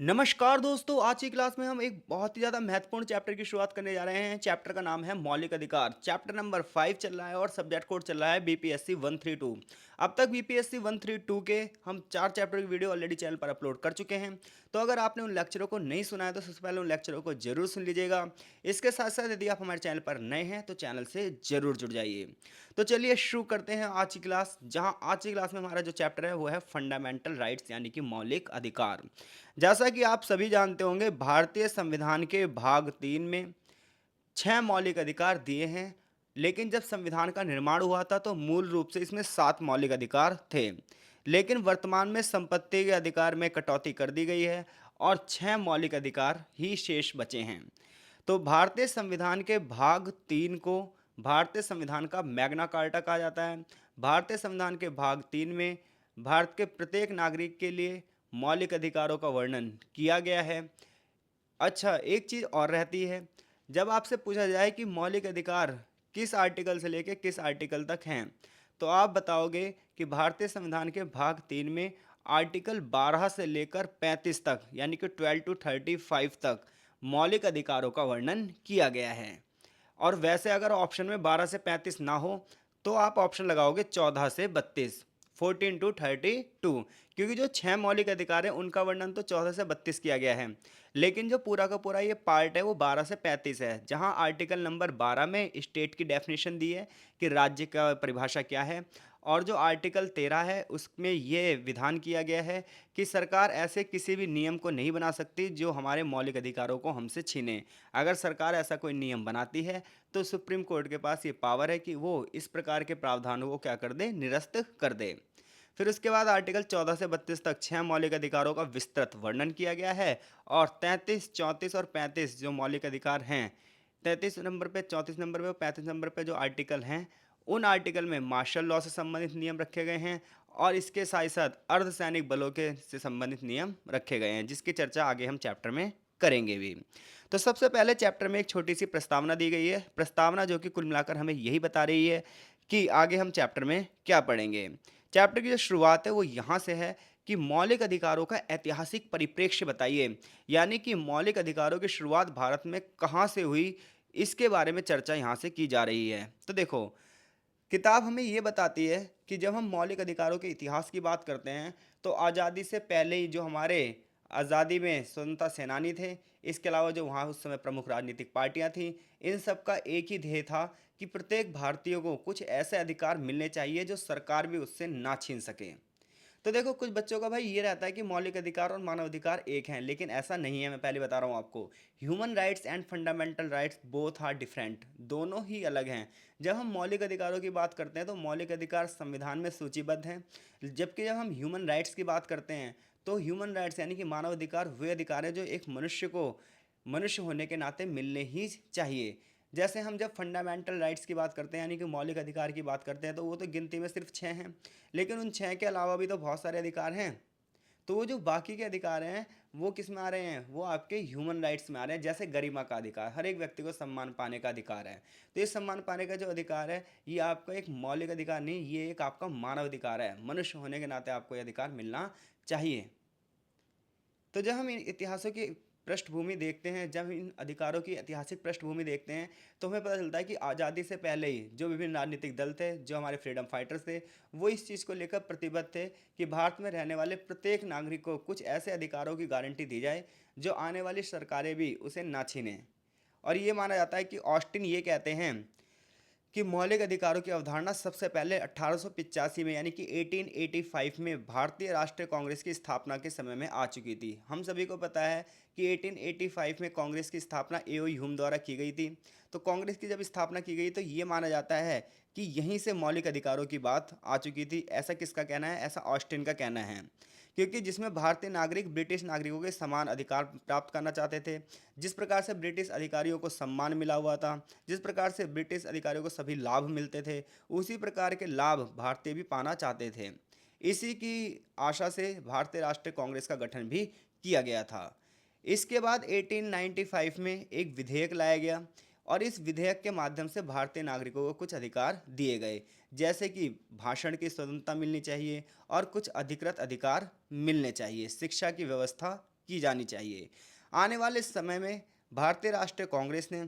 नमस्कार दोस्तों, आज की क्लास में हम एक बहुत ही ज़्यादा महत्वपूर्ण चैप्टर की शुरुआत करने जा रहे हैं। चैप्टर का नाम है मौलिक अधिकार। चैप्टर नंबर 5 चल रहा है और सब्जेक्ट कोड चल रहा है बीपीएससी 132। अब तक बीपीएससी 132 के हम 4 चैप्टर की वीडियो ऑलरेडी चैनल पर अपलोड कर चुके हैं। तो अगर आपने उन लेक्चरों को नहीं सुना है तो सबसे पहले उन लेक्चरों को जरूर सुन लीजिएगा। इसके साथ साथ यदि आप हमारे चैनल पर नए हैं तो चैनल से जरूर जुड़ जाइए। तो चलिए शुरू करते हैं आज की क्लास, जहाँ आज की क्लास में हमारा जो चैप्टर है वो है फंडामेंटल राइट्स यानी कि मौलिक अधिकार। जैसा कि आप सभी जानते होंगे, भारतीय संविधान के भाग 3 में 6 मौलिक अधिकार दिए हैं। लेकिन जब संविधान का निर्माण हुआ था तो मूल रूप से इसमें 7 मौलिक अधिकार थे। लेकिन वर्तमान में संपत्ति के अधिकार में कटौती कर दी गई है और 6 मौलिक अधिकार ही शेष बचे हैं। तो भारतीय संविधान के भाग 3 को भारतीय संविधान का मैग्ना कार्टा कहा जाता है। भारतीय संविधान के भाग 3 में भारत के प्रत्येक नागरिक के लिए मौलिक अधिकारों का वर्णन किया गया है। अच्छा, एक चीज़ और रहती है, जब आपसे पूछा जाए कि मौलिक अधिकार किस आर्टिकल से लेकर किस आर्टिकल तक हैं, तो आप बताओगे कि भारतीय संविधान के भाग 3 में आर्टिकल 12 से लेकर 35 तक यानी कि 12 टू 35 तक मौलिक अधिकारों का वर्णन किया गया है। और वैसे अगर ऑप्शन में 12 से 35 ना हो तो आप ऑप्शन लगाओगे 14 से 32, 14 टू 32, क्योंकि जो 6 मौलिक अधिकार हैं उनका वर्णन तो 14 से 32 किया गया है। लेकिन जो पूरा का पूरा ये पार्ट है वो 12 से 35 है, जहां आर्टिकल नंबर 12 में स्टेट की डेफिनेशन दी है कि राज्य का परिभाषा क्या है। और जो आर्टिकल 13 है उसमें ये विधान किया गया है कि सरकार ऐसे किसी भी नियम को नहीं बना सकती जो हमारे मौलिक अधिकारों को हमसे छीने। अगर सरकार ऐसा कोई नियम बनाती है तो सुप्रीम कोर्ट के पास ये पावर है कि वो इस प्रकार के प्रावधानों को क्या कर दे, निरस्त कर दे। फिर उसके बाद आर्टिकल 14 से 32 तक 6 मौलिक अधिकारों का विस्तृत वर्णन किया गया है। और 33, 34 और 35 जो मौलिक अधिकार हैं, 33 नंबर पे, 34 नंबर पे और 35 नंबर पे जो आर्टिकल हैं, उन आर्टिकल में मार्शल लॉ से संबंधित नियम रखे गए हैं और इसके साथ साथ अर्धसैनिक बलों के से संबंधित नियम रखे गए हैं, जिसकी चर्चा आगे हम चैप्टर में करेंगे भी। तो सबसे पहले चैप्टर में एक छोटी सी प्रस्तावना दी गई है, प्रस्तावना जो कि कुल मिलाकर हमें यही बता रही है कि आगे हम चैप्टर में क्या पढ़ेंगे। चैप्टर की जो शुरुआत है वो यहाँ से है कि मौलिक अधिकारों का ऐतिहासिक परिप्रेक्ष्य बताइए, यानी कि मौलिक अधिकारों की शुरुआत भारत में कहाँ से हुई, इसके बारे में चर्चा यहाँ से की जा रही है। तो देखो, किताब हमें ये बताती है कि जब हम मौलिक अधिकारों के इतिहास की बात करते हैं तो आज़ादी से पहले ही जो हमारे आज़ादी में स्वतंत्रता सेनानी थे, इसके अलावा जो वहाँ उस समय प्रमुख राजनीतिक पार्टियां थीं, इन सब का एक ही ध्येय था कि प्रत्येक भारतीय को कुछ ऐसे अधिकार मिलने चाहिए जो सरकार भी उससे ना छीन सके। तो देखो, कुछ बच्चों का भाई ये रहता है कि मौलिक अधिकार और मानव अधिकार एक हैं, लेकिन ऐसा नहीं है। मैं पहले बता रहा हूँ आपको, human rights and fundamental rights both are different, दोनों ही अलग हैं। जब हम मौलिक अधिकारों की बात करते हैं तो मौलिक अधिकार संविधान में सूचीबद्ध हैं, जबकि जब हम ह्यूमन राइट्स की बात करते हैं तो ह्यूमन राइट्स यानी कि मानव अधिकार वे अधिकार हैं जो एक मनुष्य को मनुष्य होने के नाते मिलने ही चाहिए। जैसे हम जब फंडामेंटल राइट्स की बात करते हैं यानी कि मौलिक अधिकार की बात करते हैं तो वो तो गिनती में सिर्फ 6 हैं, लेकिन उन 6 के अलावा भी तो बहुत सारे अधिकार हैं। तो वो जो बाकी के अधिकार हैं वो किस में आ रहे हैं, वो आपके ह्यूमन राइट्स में आ रहे हैं। जैसे गरिमा का अधिकार, हर एक व्यक्ति को सम्मान पाने का अधिकार है। तो ये सम्मान पाने का जो अधिकार है ये आपका एक मौलिक अधिकार नहीं, ये एक आपका मानव अधिकार है। मनुष्य होने के नाते आपको ये अधिकार मिलना चाहिए। तो जब हम इन इतिहासों की पृष्ठभूमि देखते हैं, जब इन अधिकारों की ऐतिहासिक पृष्ठभूमि देखते हैं तो हमें पता चलता है कि आज़ादी से पहले ही जो विभिन्न राजनीतिक दल थे, जो हमारे फ्रीडम फाइटर्स थे, वो इस चीज़ को लेकर प्रतिबद्ध थे कि भारत में रहने वाले प्रत्येक नागरिक को कुछ ऐसे अधिकारों की गारंटी दी जाए जो आने वाली सरकारें भी उसे ना छीनें। और ये माना जाता है कि ऑस्टिन ये कहते हैं कि मौलिक अधिकारों की अवधारणा सबसे पहले 1885 में यानी कि 1885 में भारतीय राष्ट्रीय कांग्रेस की स्थापना के समय में आ चुकी थी। हम सभी को पता है कि 1885 में कांग्रेस की स्थापना एओ ह्यूम द्वारा की गई थी। तो कांग्रेस की जब स्थापना की गई तो ये माना जाता है कि यहीं से मौलिक अधिकारों की बात आ चुकी थी। ऐसा किसका कहना है? ऐसा ऑस्टिन का कहना है, क्योंकि जिसमें भारतीय नागरिक ब्रिटिश नागरिकों के समान अधिकार प्राप्त करना चाहते थे। जिस प्रकार से ब्रिटिश अधिकारियों को सम्मान मिला हुआ था, जिस प्रकार से ब्रिटिश अधिकारियों को सभी लाभ मिलते थे, उसी प्रकार के लाभ भारतीय भी पाना चाहते थे। इसी की आशा से भारतीय राष्ट्रीय कांग्रेस का गठन भी किया गया था। इसके बाद 1895 में एक विधेयक लाया गया और इस विधेयक के माध्यम से भारतीय नागरिकों को कुछ अधिकार दिए गए, जैसे कि भाषण की स्वतंत्रता मिलनी चाहिए और कुछ अधिकृत अधिकार मिलने चाहिए, शिक्षा की व्यवस्था की जानी चाहिए। आने वाले समय में भारतीय राष्ट्रीय कांग्रेस ने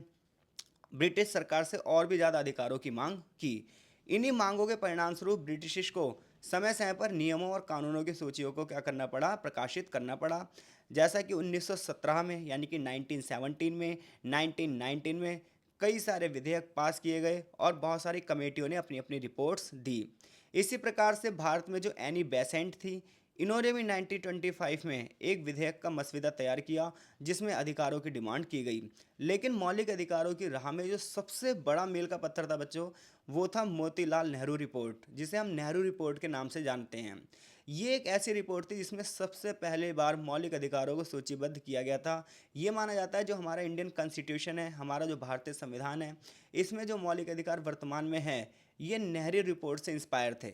ब्रिटिश सरकार से और भी ज़्यादा अधिकारों की मांग की। इन्हीं मांगों के परिणामस्वरूप ब्रिटिश को समय समय पर नियमों और कानूनों की सूचियों को क्या करना पड़ा, प्रकाशित करना पड़ा। जैसा कि 1917 में, यानी कि 1917 में, 1919 में कई सारे विधेयक पास किए गए और बहुत सारी कमेटियों ने अपनी अपनी रिपोर्ट्स दी। इसी प्रकार से भारत में जो एनी बेसेंट थी, इन्होंने भी 1925 में एक विधेयक का मसविदा तैयार किया जिसमें अधिकारों की डिमांड की गई। लेकिन मौलिक अधिकारों की राह में जो सबसे बड़ा मील का पत्थर था बच्चों, वो था मोतीलाल नेहरू रिपोर्ट, जिसे हम नेहरू रिपोर्ट के नाम से जानते हैं। ये एक ऐसी रिपोर्ट थी जिसमें सबसे पहले बार मौलिक अधिकारों को सूचीबद्ध किया गया था। ये माना जाता है जो हमारा इंडियन कॉन्स्टिट्यूशन है, हमारा जो भारतीय संविधान है, इसमें जो मौलिक अधिकार वर्तमान में है, ये नेहरू रिपोर्ट से इंस्पायर थे।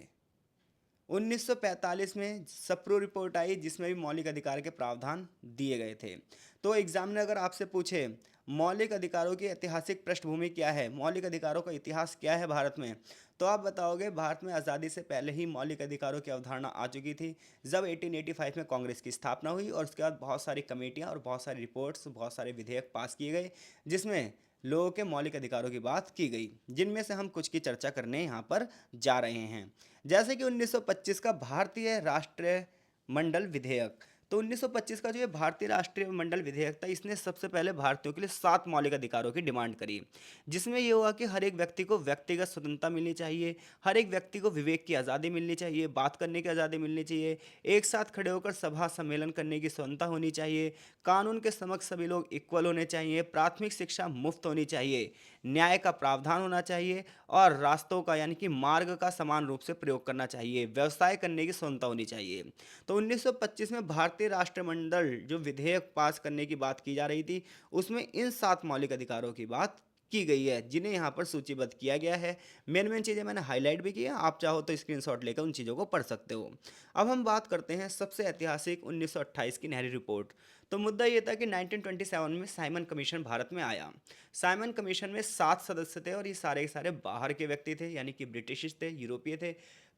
1945 में सप्रू रिपोर्ट आई जिसमें भी मौलिक अधिकार के प्रावधान दिए गए थे। तो एग्जामिनर अगर आपसे पूछे मौलिक अधिकारों की ऐतिहासिक पृष्ठभूमि क्या है, मौलिक अधिकारों का इतिहास क्या है भारत में, तो आप बताओगे भारत में आज़ादी से पहले ही मौलिक अधिकारों की अवधारणा आ चुकी थी। जब 1885 में कांग्रेस की स्थापना हुई और उसके बाद बहुत सारी कमेटियां और बहुत सारी रिपोर्ट्स, बहुत सारे विधेयक पास किए गए जिसमें लोगों के मौलिक अधिकारों की बात की गई, जिनमें से हम कुछ की चर्चा करने यहाँ पर जा रहे हैं। जैसे कि 1925 का भारतीय राष्ट्रीय मंडल विधेयक। तो 1925 का जो ये भारतीय राष्ट्रीय मंडल विधेयक था, इसने सबसे पहले भारतीयों के लिए 7 मौलिक अधिकारों की डिमांड करी, जिसमें ये हुआ कि हर एक व्यक्ति को व्यक्तिगत स्वतंत्रता मिलनी चाहिए, हर एक व्यक्ति को विवेक की आज़ादी मिलनी चाहिए, बात करने की आज़ादी मिलनी चाहिए, एक साथ खड़े होकर सभा सम्मेलन करने की स्वतंत्रता होनी चाहिए, कानून के समक्ष सभी लोग इक्वल होने चाहिए, प्राथमिक शिक्षा मुफ्त होनी चाहिए, न्याय का प्रावधान होना चाहिए और रास्तों का यानी कि मार्ग का समान रूप से प्रयोग करना चाहिए, व्यवसाय करने की स्वतंत्रता होनी चाहिए। तो 1925 में भारतीय राष्ट्रमंडल जो विधेयक पास करने की बात की जा रही थी, उसमें इन 7 मौलिक अधिकारों की बात की गई है जिन्हें यहाँ पर सूचीबद्ध किया गया है। मेन मेन चीज़ें मैंने हाईलाइट भी की है, आप चाहो तो स्क्रीनशॉट लेकर उन चीज़ों को पढ़ सकते हो। अब हम बात करते हैं सबसे ऐतिहासिक 1928 की नेहरू रिपोर्ट। तो मुद्दा ये था कि 1927 में साइमन कमीशन भारत में आया। साइमन कमीशन में 7 सदस्य थे और ये सारे के सारे बाहर के व्यक्ति थे, यानी कि ब्रिटिश थे, यूरोपीय थे।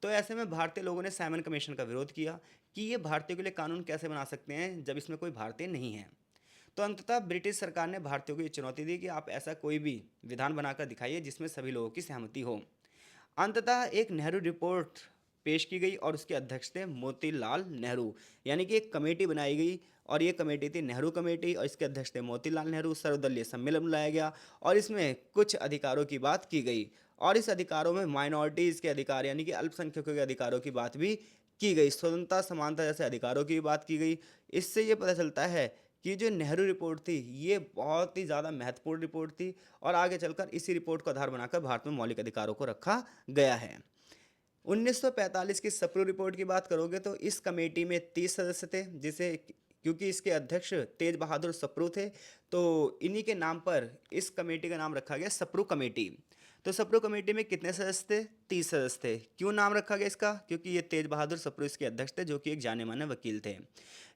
तो ऐसे में भारतीय लोगों ने साइमन कमीशन का विरोध किया कि ये भारतीयों के लिए कानून कैसे बना सकते हैं जब इसमें कोई भारतीय नहीं है। तो अंततः ब्रिटिश सरकार ने भारतीयों को ये चुनौती दी कि आप ऐसा कोई भी विधान बनाकर दिखाइए जिसमें सभी लोगों की सहमति हो। अंततः एक नेहरू रिपोर्ट पेश की गई और उसके अध्यक्ष थे मोतीलाल नेहरू, यानी कि एक कमेटी बनाई गई और ये कमेटी थी नेहरू कमेटी और इसके अध्यक्ष थे मोतीलाल नेहरू। सर्वदलीय सम्मेलन बुलाया गया और इसमें कुछ अधिकारों की बात की गई और इस अधिकारों में माइनॉरिटीज़ के अधिकार यानी कि अल्पसंख्यकों के अधिकारों की बात भी की गई, स्वतंत्रता समानता जैसे अधिकारों की बात की गई। इससे ये पता चलता है कि जो नेहरू रिपोर्ट थी ये बहुत ही ज़्यादा महत्वपूर्ण रिपोर्ट थी और आगे चलकर इसी रिपोर्ट को आधार बनाकर भारत में मौलिक अधिकारों को रखा गया है। 1945 की सप्रू रिपोर्ट की बात करोगे तो इस कमेटी में 30 सदस्य थे, जिसे क्योंकि इसके अध्यक्ष तेज बहादुर सप्रू थे तो इन्हीं के नाम पर इस कमेटी का नाम रखा गया सप्रू कमेटी। तो सप्रू कमेटी में कितने सदस्य थे? 30 सदस्य थे। क्यों नाम रखा गया इसका? क्योंकि ये तेज बहादुर सप्रू इसके अध्यक्ष थे जो कि एक जाने माने वकील थे।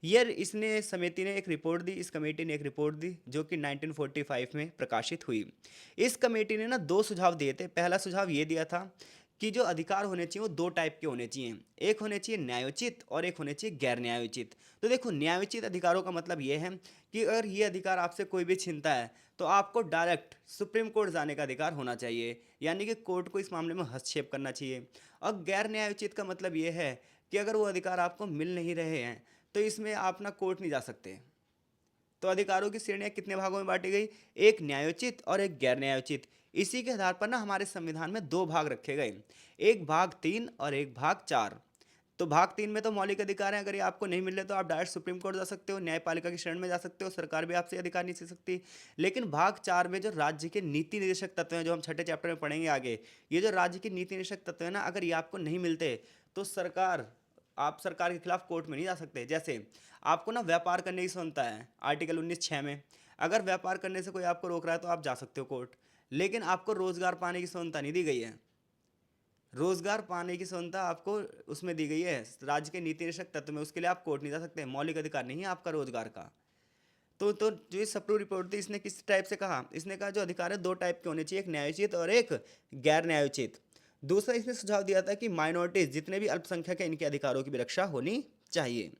ये इसने समिति ने एक रिपोर्ट दी, इस कमेटी ने एक रिपोर्ट दी जो कि 1945 में प्रकाशित हुई। इस कमेटी ने ना 2 सुझाव दिए थे। पहला सुझाव ये दिया था कि जो अधिकार होने चाहिए वो 2 टाइप के होने चाहिए, एक होने चाहिए न्यायोचित और एक होने चाहिए गैर न्यायोचित। तो देखो, न्यायोचित अधिकारों का मतलब ये है कि अगर ये अधिकार आपसे कोई भी छीनता है तो आपको डायरेक्ट सुप्रीम कोर्ट जाने का अधिकार होना चाहिए, यानी कि कोर्ट को इस मामले में हस्तक्षेप करना चाहिए। और गैर न्यायोचित का मतलब ये है कि अगर वो अधिकार आपको मिल नहीं रहे हैं तो इसमें आप ना कोर्ट नहीं जा सकते। तो अधिकारों की श्रेणियां कितने भागों में बांटी गई? एक न्यायोचित और एक गैर न्यायोचित। इसी के आधार पर ना हमारे संविधान में 2 भाग रखे गए, एक भाग 3 और एक भाग 4। तो भाग 3 में तो मौलिक अधिकार हैं, अगर ये आपको नहीं मिल रहे तो आप डायरेक्ट सुप्रीम कोर्ट जा सकते हो, न्यायपालिका की शरण में जा सकते हो, सरकार भी आपसे अधिकार नहीं ले सकती। लेकिन भाग 4 में जो राज्य के नीति निर्देशक तत्व हैं, जो हम छठे चैप्टर में पढ़ेंगे आगे, ये जो राज्य के नीति निर्देशक तत्व हैं ना, अगर ये आपको नहीं मिलते तो आप सरकार के खिलाफ कोर्ट में नहीं जा सकते। जैसे आपको ना व्यापार करने की स्वतंत्रता है आर्टिकल 19(6) में, अगर व्यापार करने से कोई आपको रोक रहा है तो आप जा सकते हो कोर्ट। लेकिन आपको रोजगार पाने की स्वतंत्रता नहीं दी गई है। रोजगार पाने की स्वतंत्रता आपको उसमें दी गई है राज्य के नीति निदेशक तत्व में, उसके लिए आप कोर्ट नहीं जा सकते, मौलिक अधिकार नहीं है आपका रोजगार का। तो जो ये सप्रू रिपोर्ट थी इसने किस टाइप से कहा? इसने कहा जो अधिकार है 2 टाइप के होने चाहिए, एक न्यायोचित और एक गैर न्यायोचित। दूसरा इसने सुझाव दिया था कि माइनॉरिटीज जितने भी अल्पसंख्यक हैं इनके अधिकारों की भी रक्षा होनी चाहिए।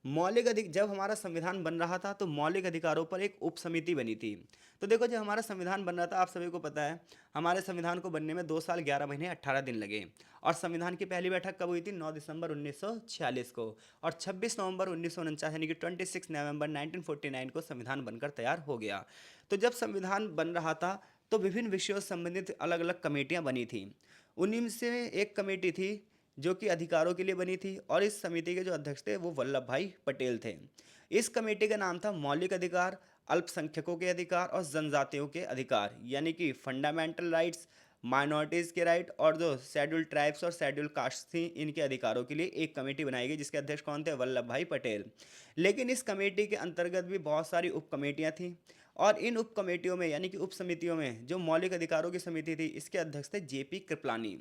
जब हमारा संविधान बन रहा था तो मौलिक अधिकारों पर एक उप समिति बनी थी। तो देखो, जब हमारा संविधान बन रहा था, आप सभी को पता है, हमारे संविधान को बनने में 2 साल 11 महीने 18 दिन लगे। और संविधान की पहली बैठक कब हुई थी? 9 दिसंबर 1946 को। और 26 नवंबर 1949 यानी कि 26 नवंबर 1949 को संविधान बनकर तैयार हो गया। तो जब संविधान बन रहा था तो विभिन्न विषयों से संबंधित अलग अलग कमेटियां बनी थी। उन्हीं में से एक कमेटी थी जो कि अधिकारों के लिए बनी थी, और इस समिति के जो अध्यक्ष थे वो वल्लभ भाई पटेल थे। इस कमेटी का नाम था मौलिक अधिकार, अल्पसंख्यकों के अधिकार और जनजातियों के अधिकार, यानी कि फंडामेंटल राइट्स, माइनॉरिटीज़ के राइट, और जो शेड्यूल ट्राइब्स और शेड्यूल कास्ट थी इनके अधिकारों के लिए एक कमेटी बनाई गई, जिसके अध्यक्ष कौन थे? वल्लभ भाई पटेल। लेकिन इस कमेटी के अंतर्गत भी बहुत सारी उप कमेटियाँ थीं, और इन उप कमेटियों में यानी कि उप समितियों में जो मौलिक अधिकारों की समिति थी, इसके अध्यक्ष थे जेपी कृपलानी।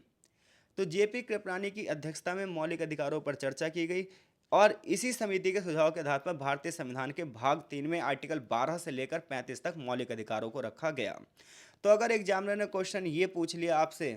तो जेपी कृपलानी की अध्यक्षता में मौलिक अधिकारों पर चर्चा की गई, और इसी समिति के सुझाव के आधार पर भारतीय संविधान के भाग 3 में आर्टिकल 12 से लेकर 35 तक मौलिक अधिकारों को रखा गया। तो अगर एग्जामिनर ने क्वेश्चन ये पूछ लिया आपसे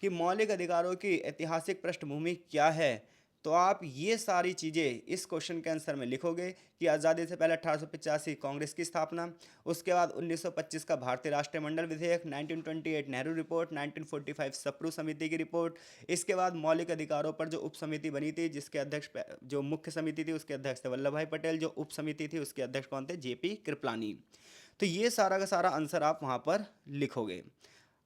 कि मौलिक अधिकारों की ऐतिहासिक पृष्ठभूमि क्या है, तो आप ये सारी चीज़ें इस क्वेश्चन के आंसर में लिखोगे कि आज़ादी से पहले 1885 कांग्रेस की स्थापना, उसके बाद 1925 का भारतीय राष्ट्रमंडल विधेयक, 1928 नेहरू रिपोर्ट, 1945 सप्रू समिति की रिपोर्ट, इसके बाद मौलिक अधिकारों पर जो उप समिति बनी थी जिसके अध्यक्ष जो मुख्य समिति थी उसके अध्यक्ष थे वल्लभ भाई पटेल, जो उप समिति थी उसके अध्यक्ष कौन थे? जेपी कृपलानी। तो ये सारा का सारा आंसर आप वहाँ पर लिखोगे।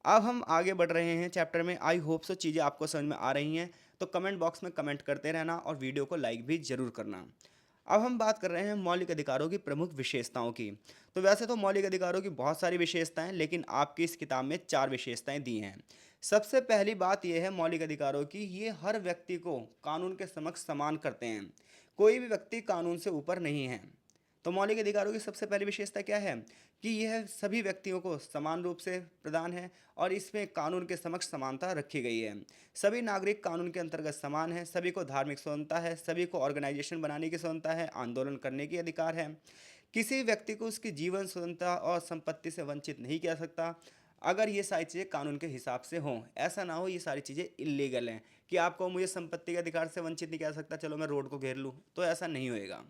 अब हम आगे बढ़ रहे हैं चैप्टर में। आई होप सो चीज़ें आपको समझ में आ रही हैं, तो कमेंट बॉक्स में कमेंट करते रहना और वीडियो को लाइक भी ज़रूर करना। अब हम बात कर रहे हैं मौलिक अधिकारों की प्रमुख विशेषताओं की। तो वैसे तो मौलिक अधिकारों की बहुत सारी विशेषताएं, लेकिन आपकी इस किताब में 4 विशेषताएं दी हैं। सबसे पहली बात यह है मौलिक अधिकारों की, ये हर व्यक्ति को कानून के समक्ष समान करते हैं। कोई भी व्यक्ति कानून से ऊपर नहीं है। तो मौलिक अधिकारों की सबसे पहली विशेषता क्या है कि यह सभी व्यक्तियों को समान रूप से प्रदान है, और इसमें कानून के समक्ष समानता रखी गई है। सभी नागरिक कानून के अंतर्गत समान है, सभी को धार्मिक स्वतंत्रता है, सभी को ऑर्गेनाइजेशन बनाने की स्वतंत्रता है, आंदोलन करने की अधिकार है। किसी व्यक्ति को उसकी जीवन स्वतंत्रता और संपत्ति से वंचित नहीं किया सकता, अगर ये सारी चीज़ें कानून के हिसाब से हों। ऐसा ना हो ये सारी चीज़ें इलीगल हैं कि आपको मुझे संपत्ति के अधिकार से वंचित नहीं किया सकता, चलो मैं रोड को घेर लूँ, तो ऐसा नहीं होएगा।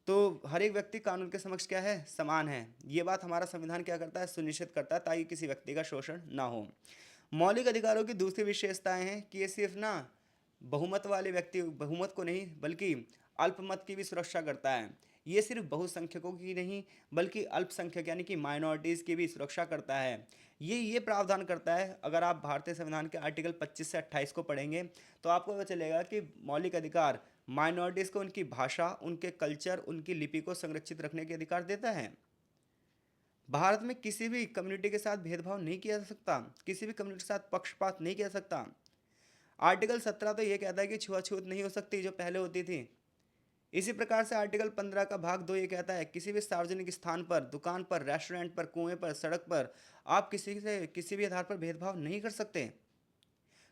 तो हर एक व्यक्ति कानून के समक्ष क्या है? समान है। ये बात हमारा संविधान क्या करता है? सुनिश्चित करता है, ताकि किसी व्यक्ति का शोषण ना हो। मौलिक अधिकारों की दूसरी विशेषताएं हैं कि ये सिर्फ ना बहुमत वाले व्यक्ति, बहुमत को नहीं बल्कि अल्पमत की भी सुरक्षा करता है। ये सिर्फ बहुसंख्यकों की नहीं बल्कि अल्पसंख्यक यानी कि माइनॉरिटीज़ की भी सुरक्षा करता है। ये प्रावधान करता है, अगर आप भारतीय संविधान के आर्टिकल 25 से 28 को पढ़ेंगे तो आपको पता चलेगा कि मौलिक अधिकार माइनॉरिटीज़ को उनकी भाषा, उनके कल्चर, उनकी लिपि को संरक्षित रखने के अधिकार देता है। भारत में किसी भी कम्युनिटी के साथ भेदभाव नहीं किया जा सकता, किसी भी कम्युनिटी के साथ पक्षपात नहीं किया जा सकता। आर्टिकल 17 तो ये कहता है कि छुआछूत नहीं हो सकती जो पहले होती थी। इसी प्रकार से आर्टिकल 15 का भाग 2 ये कहता है किसी भी सार्वजनिक स्थान पर, दुकान पर, रेस्टोरेंट पर, कुएं पर, सड़क पर आप किसी से किसी भी आधार पर भेदभाव नहीं कर सकते।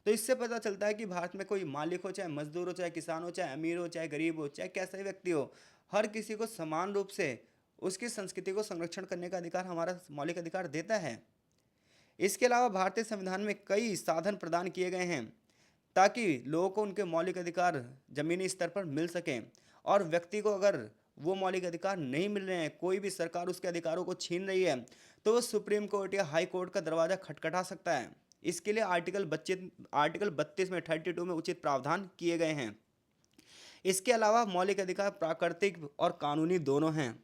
तो इससे पता चलता है कि भारत में कोई मालिक हो, चाहे मजदूर हो, चाहे किसान हो, चाहे अमीर हो, चाहे गरीब हो, चाहे कैसा ही व्यक्ति हो, हर किसी को समान रूप से उसकी संस्कृति को संरक्षण करने का अधिकार हमारा मौलिक अधिकार देता है। इसके अलावा भारतीय संविधान में कई साधन प्रदान किए गए हैं ताकि लोगों को उनके मौलिक अधिकार जमीनी स्तर पर मिल सकें, और व्यक्ति को अगर वो मौलिक अधिकार नहीं मिल रहे हैं, कोई भी सरकार उसके अधिकारों को छीन रही है, तो वो सुप्रीम कोर्ट या हाई कोर्ट का दरवाज़ा खटखटा सकता है। इसके लिए आर्टिकल 32 में 32 में उचित प्रावधान किए गए हैं। इसके अलावा मौलिक अधिकार प्राकृतिक और कानूनी दोनों हैं।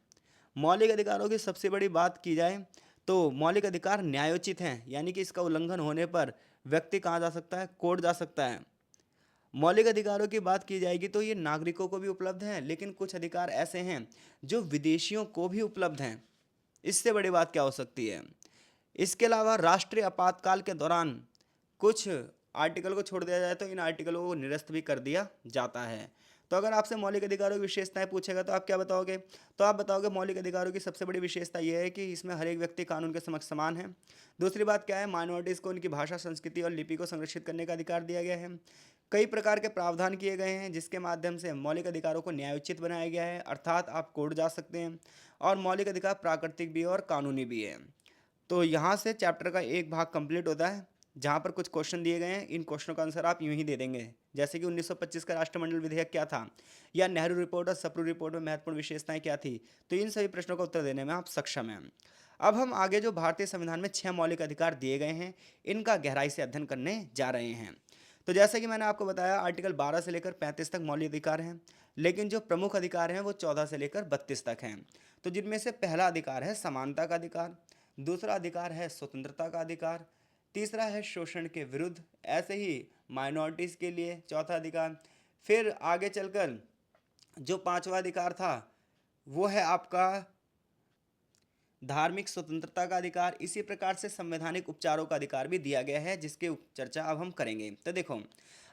मौलिक अधिकारों की सबसे बड़ी बात की जाए तो मौलिक अधिकार न्यायोचित हैं, यानी कि इसका उल्लंघन होने पर व्यक्ति कहाँ जा सकता है? कोर्ट जा सकता है। मौलिक अधिकारों की बात की जाएगी तो ये नागरिकों को भी उपलब्ध हैं, लेकिन कुछ अधिकार ऐसे हैं जो विदेशियों को भी उपलब्ध हैं। इससे बड़ी बात क्या हो सकती है? इसके अलावा राष्ट्रीय आपातकाल के दौरान कुछ आर्टिकल को छोड़ दिया जाए तो इन आर्टिकलों को निरस्त भी कर दिया जाता है। तो अगर आपसे मौलिक अधिकारों की विशेषताएं पूछेगा तो आप क्या बताओगे? तो आप बताओगे मौलिक अधिकारों की सबसे बड़ी विशेषता यह है कि इसमें हर एक व्यक्ति कानून के समक्ष समान है। दूसरी बात क्या है? माइनॉरिटीज़ को उनकी भाषा, संस्कृति और लिपि को संरक्षित करने का अधिकार दिया गया है। कई प्रकार के प्रावधान किए गए हैं जिसके माध्यम से मौलिक अधिकारों को न्यायोचित बनाया गया है, अर्थात आप कोर्ट जा सकते हैं। और मौलिक अधिकार प्राकृतिक भी है और कानूनी भी है। तो यहाँ से चैप्टर का एक भाग कंप्लीट होता है। जहाँ पर कुछ क्वेश्चन दिए गए हैं, इन क्वेश्चनों का आंसर आप यूं ही दे देंगे। जैसे कि 1925 का राष्ट्रमंडल विधेयक क्या था, या नेहरू रिपोर्ट और सप्रू रिपोर्ट में महत्वपूर्ण विशेषताएं क्या थी। तो इन सभी प्रश्नों का उत्तर देने में आप सक्षम हैं। अब हम आगे जो भारतीय संविधान में 6 मौलिक अधिकार दिए गए हैं, इनका गहराई से अध्ययन करने जा रहे हैं। तो जैसा कि मैंने आपको बताया, आर्टिकल 12 से लेकर 35 तक मौलिक अधिकार हैं, लेकिन जो प्रमुख अधिकार हैं वो 14 से लेकर 32 तक हैं। तो जिनमें से पहला अधिकार है समानता का अधिकार, दूसरा अधिकार है स्वतंत्रता का अधिकार, तीसरा है शोषण के विरुद्ध, ऐसे ही माइनॉरिटीज़ के लिए चौथा अधिकार। फिर आगे चलकर जो पांचवा अधिकार था वो है आपका धार्मिक स्वतंत्रता का अधिकार। इसी प्रकार से संवैधानिक उपचारों का अधिकार भी दिया गया है, जिसके चर्चा अब हम करेंगे। तो देखो,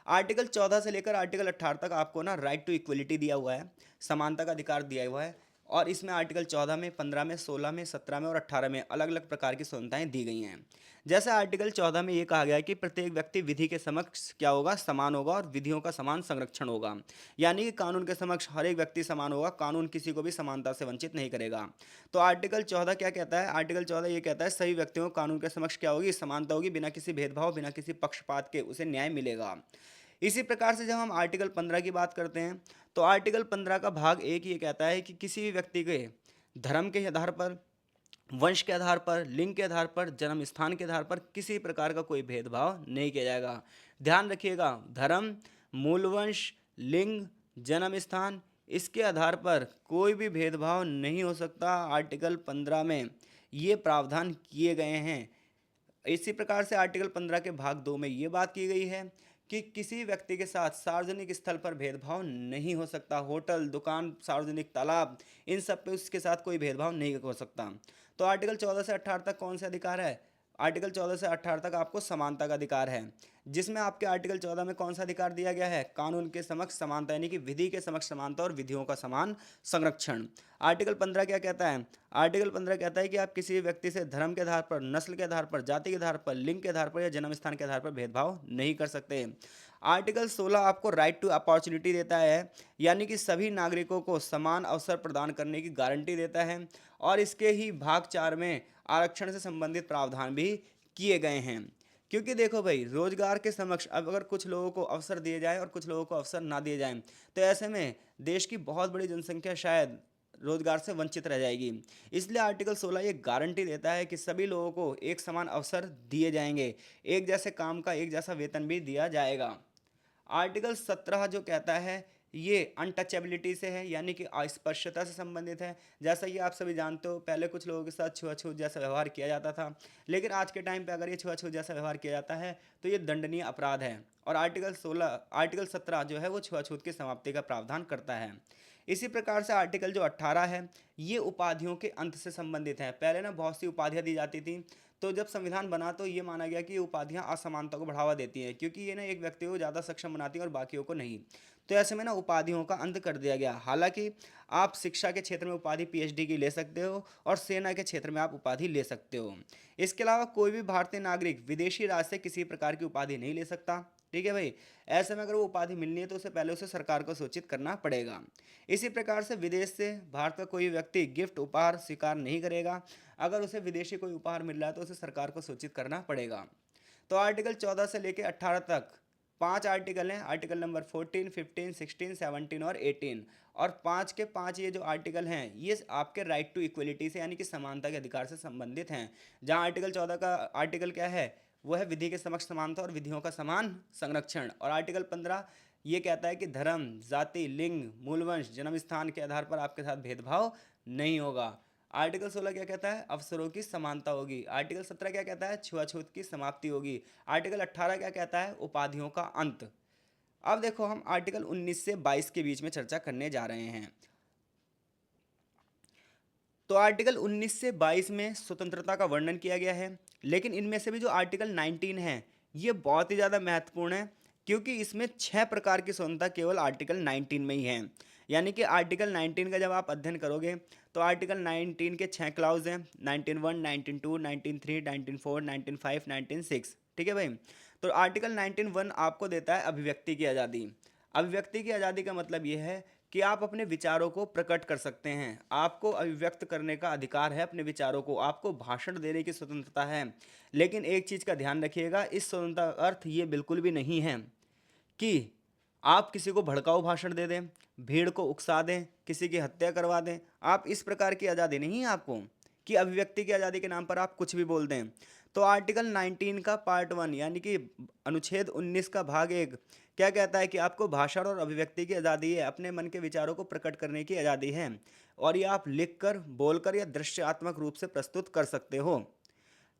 आर्टिकल 14 से लेकर आर्टिकल 18 तक आपको ना राइट टू इक्वलिटी दिया हुआ है, समानता का अधिकार दिया हुआ है। और इसमें आर्टिकल 14 में, 15 में, 16 में, 17 में और 18 में अलग अलग प्रकार की स्वतंत्रताएं दी गई हैं। जैसे आर्टिकल 14 में ये कहा गया है कि प्रत्येक व्यक्ति विधि के समक्ष क्या होगा, समान होगा और विधियों का समान संरक्षण होगा। यानी कि कानून के समक्ष हर एक व्यक्ति समान होगा, कानून किसी को भी समानता से वंचित नहीं करेगा। तो आर्टिकल 14 क्या कहता है, आर्टिकल 14 ये कहता है सभी व्यक्तियों को कानून के समक्ष क्या होगी, समानता होगी, बिना किसी भेदभाव, बिना किसी पक्षपात के उसे न्याय मिलेगा। इसी प्रकार से जब हम आर्टिकल 15 की बात करते हैं, तो आर्टिकल 15 का भाग एक ये कहता है कि किसी भी व्यक्ति के धर्म के आधार पर, वंश के आधार पर, लिंग के आधार पर, जन्म स्थान के आधार पर किसी प्रकार का कोई भेदभाव नहीं किया जाएगा। ध्यान रखिएगा, धर्म, मूल वंश, लिंग, जन्म स्थान, इसके आधार पर कोई भी भेदभाव नहीं हो सकता। आर्टिकल 15 में ये प्रावधान किए गए हैं। इसी प्रकार से आर्टिकल 15 के भाग 2 में ये बात की गई है कि किसी व्यक्ति के साथ सार्वजनिक स्थल पर भेदभाव नहीं हो सकता। होटल, दुकान, सार्वजनिक तालाब, इन सब पे उसके साथ कोई भेदभाव नहीं हो सकता। तो आर्टिकल 14 से 18 तक कौन से अधिकार है, आर्टिकल 14 से 18 तक आपको समानता का अधिकार है, जिसमें आपके आर्टिकल 14 में कौन सा अधिकार दिया गया है, कानून के समक्ष समानता, यानी कि विधि के समक्ष समानता और विधियों का समान संरक्षण। आर्टिकल 15 क्या कहता है, आर्टिकल 15 कहता है कि आप किसी व्यक्ति से धर्म के आधार पर, नस्ल के आधार पर, जाति के आधार पर, लिंग के आधार पर या जन्म स्थान के आधार पर भेदभाव नहीं कर सकते। आर्टिकल 16 आपको राइट टू अपॉर्चुनिटी देता है, यानी कि सभी नागरिकों को समान अवसर प्रदान करने की गारंटी देता है। और इसके ही भाग 4 में आरक्षण से संबंधित प्रावधान भी किए गए हैं। क्योंकि देखो भाई, रोजगार के समक्ष अब अगर कुछ लोगों को अवसर दिए जाए और कुछ लोगों को अवसर ना दिए जाएं, तो ऐसे में देश की बहुत बड़ी जनसंख्या शायद रोजगार से वंचित रह जाएगी। इसलिए आर्टिकल 16 ये गारंटी देता है कि सभी लोगों को एक समान अवसर दिए जाएंगे, एक जैसे काम का एक जैसा वेतन भी दिया जाएगा। आर्टिकल 17 जो कहता है ये अनटचेबिलिटी से है, यानी कि अस्पृश्यता से संबंधित है। जैसा कि आप सभी जानते हो, पहले कुछ लोगों के साथ छुआछूत जैसा व्यवहार किया जाता था, लेकिन आज के टाइम पे अगर ये छुआछूत जैसा व्यवहार किया जाता है तो ये दंडनीय अपराध है। और आर्टिकल 17 जो है वो छुआछूत की समाप्ति का प्रावधान करता है। इसी प्रकार से आर्टिकल जो 18 है ये उपाधियों के अंत से संबंधित है। पहले ना बहुत सी उपाधियां दी जाती थी, तो जब संविधान बना तो ये माना गया कि ये उपाधियां असमानता को बढ़ावा देती हैं, क्योंकि ये ना एक व्यक्ति को ज़्यादा सक्षम बनाती हैं और बाकियों को नहीं। तो ऐसे में ना उपाधियों का अंत कर दिया गया। हालांकि आप शिक्षा के क्षेत्र में उपाधि पीएचडी की ले सकते हो और सेना के क्षेत्र में आप उपाधि ले सकते हो। इसके अलावा कोई भी भारतीय नागरिक विदेशी राज्य से किसी प्रकार की उपाधि नहीं ले सकता। ठीक है भाई, ऐसे में अगर वो उपाधि मिलनी है तो उससे पहले उसे सरकार को सूचित करना पड़ेगा। इसी प्रकार से विदेश से भारत का कोई व्यक्ति गिफ्ट उपहार स्वीकार नहीं करेगा। अगर उसे विदेशी कोई उपहार मिल रहा है तो उसे सरकार को सूचित करना पड़ेगा। तो आर्टिकल 14 से लेकर 18 तक 5 आर्टिकल हैं, आर्टिकल नंबर 14, 15, 16, 17 और 18। और 5 के 5 ये जो आर्टिकल हैं ये आपके राइट टू इक्वलिटी से, यानी कि समानता के अधिकार से संबंधित हैं। जहां आर्टिकल 14 का आर्टिकल क्या है, वो है विधि के समक्ष समानता और विधियों का समान संरक्षण। और आर्टिकल 15 ये कहता है कि धर्म, जाति, लिंग, मूलवंश, जन्म स्थान के आधार पर आपके साथ भेदभाव नहीं होगा। आर्टिकल 16 क्या कहता है, अवसरों की समानता होगी। आर्टिकल 17 क्या कहता है, छुआछूत की समाप्ति होगी। आर्टिकल 18 क्या कहता है, उपाधियों का अंत। अब देखो, हम आर्टिकल 19 से 22 के बीच में चर्चा करने जा रहे हैं। तो आर्टिकल 19 से 22 में स्वतंत्रता का वर्णन किया गया है, लेकिन इनमें से भी जो आर्टिकल 19 है ये बहुत ही ज़्यादा महत्वपूर्ण है, क्योंकि इसमें 6 प्रकार की स्वतंत्रता केवल आर्टिकल 19 में ही है। यानी कि आर्टिकल 19 का जब आप अध्ययन करोगे तो आर्टिकल 19 के 6 क्लाउज हैं, 19(1), 19(2), 19(3), 19(4), 19(5), 19(6). ठीक है भाई। तो आर्टिकल 19(1) आपको देता है अभिव्यक्ति की आज़ादी। अभिव्यक्ति की आज़ादी का मतलब ये है कि आप अपने विचारों को प्रकट कर सकते हैं, आपको अभिव्यक्त करने का अधिकार है अपने विचारों को, आपको भाषण देने की स्वतंत्रता है। लेकिन एक चीज़ का ध्यान रखिएगा, इस स्वतंत्रता का अर्थ ये बिल्कुल भी नहीं है कि आप किसी को भड़काऊ भाषण दे दें, भीड़ को उकसा दें, किसी की हत्या करवा दें। आप इस प्रकार की आज़ादी नहीं है आपको कि अभिव्यक्ति की आज़ादी के नाम पर आप कुछ भी बोल दें। तो आर्टिकल 19 का पार्ट 1 यानी कि अनुच्छेद 19 का भाग 1 क्या कहता है कि आपको भाषण और अभिव्यक्ति की आज़ादी है, अपने मन के विचारों को प्रकट करने की आज़ादी है और ये आप लिखकर, बोलकर या दृश्यात्मक रूप से प्रस्तुत कर सकते हो।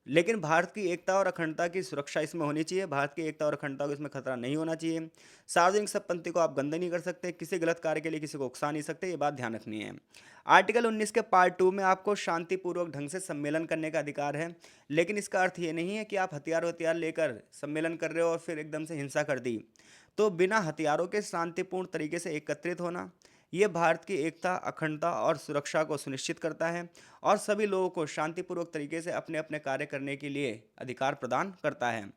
लेकिन भारत की एकता और अखंडता की सुरक्षा इसमें होनी चाहिए, भारत की एकता और अखंडता को इसमें खतरा नहीं होना चाहिए। सार्वजनिक संपत्ति को आप गंदा नहीं कर सकते, किसी गलत कार्य के लिए किसी को उकसा नहीं सकते, ये बात ध्यान रखनी है। आर्टिकल 19 के पार्ट 2 में आपको शांतिपूर्वक ढंग से सम्मेलन करने का अधिकार है, लेकिन इसका अर्थ ये नहीं है कि आप हथियार हथियार लेकर सम्मेलन कर रहे हो और फिर एकदम से हिंसा कर दी। तो बिना हथियारों के शांतिपूर्ण तरीके से एकत्रित होना, ये भारत की एकता, अखंडता और सुरक्षा को सुनिश्चित करता है और सभी लोगों को शांतिपूर्वक तरीके से अपने अपने कार्य करने के लिए अधिकार प्रदान करता है।